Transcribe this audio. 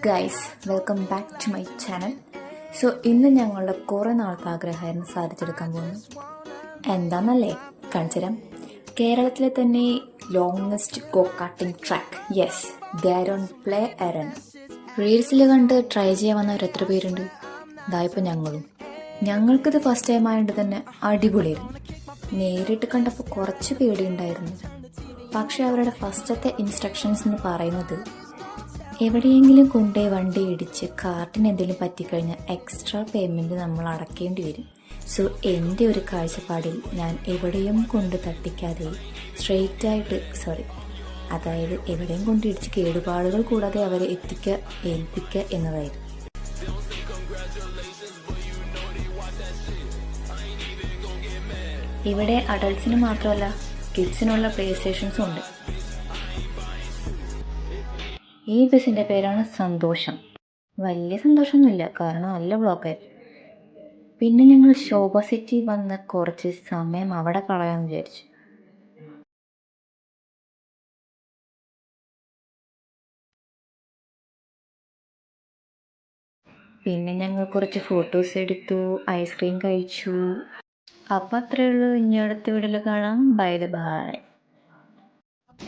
Guys, welcome back to my channel. So ഇന്ന് ഞങ്ങളുടെ കുറേ നാളത്തെ ആഗ്രഹമായിരുന്നു സാധിച്ചെടുക്കാൻ പോകുന്നു. എന്താണെന്നല്ലേ കാണിച്ചുതരാം. കേരളത്തിലെ തന്നെ longest go karting track. Yes, ദർ ഓൺ പ്ലേ എറൻ. റീൽസിൽ കണ്ട് ട്രൈ ചെയ്യാൻ വന്നവർ എത്ര പേരുണ്ട്? ഇതായപ്പോൾ ഞങ്ങൾക്കിത് ഫസ്റ്റ് ടൈം ആയതുകൊണ്ട് തന്നെ അടിപൊളിയായിരുന്നു. നേരിട്ട് കണ്ടപ്പോൾ കുറച്ച് പേടിയുണ്ടായിരുന്നു. പക്ഷെ അവരുടെ ഫസ്റ്റത്തെ ഇൻസ്ട്രക്ഷൻസ് എന്ന് പറയുന്നത് എവിടെയെങ്കിലും കൊണ്ടുപോയി വണ്ടി ഇടിച്ച് കാർട്ടിന് എന്തെങ്കിലും പറ്റിക്കഴിഞ്ഞാൽ എക്സ്ട്രാ പേയ്മെൻറ്റ് നമ്മൾ അടയ്ക്കേണ്ടി വരും. സോ എൻ്റെ ഒരു കാഴ്ചപ്പാടിൽ ഞാൻ എവിടെയും കൊണ്ട് തട്ടിക്കാതെ സ്ട്രെയിറ്റായിട്ട് അതായത് എവിടെയും കൊണ്ട് ഇടിച്ച് കേടുപാടുകൾ കൂടാതെ അവരെ ഏൽപ്പിക്കുക എന്നതായിരുന്നു. ഇവിടെ അഡൾട്ട്സിന് മാത്രമല്ല കിഡ്സിനുള്ള പ്ലേ സ്റ്റേഷൻസും ഉണ്ട്. ഈ ബസ്സിൻ്റെ പേരാണ് സന്തോഷം. വലിയ സന്തോഷമൊന്നുമില്ല, കാരണം നല്ല ബ്ലോക്കായിരുന്നു. പിന്നെ ഞങ്ങൾ ശോഭ സിറ്റി വന്ന് കുറച്ച് സമയം അവിടെ കളയാമെന്ന് വിചാരിച്ചു. പിന്നെ ഞങ്ങൾ കുറച്ച് ഫോട്ടോസ് എടുത്തു, ഐസ്ക്രീം കഴിച്ചു. അപ്പം അത്രയേ ഉള്ളൂ. ഇനി അടുത്ത വീഡിയോയിൽ കാണാം. Bye bye.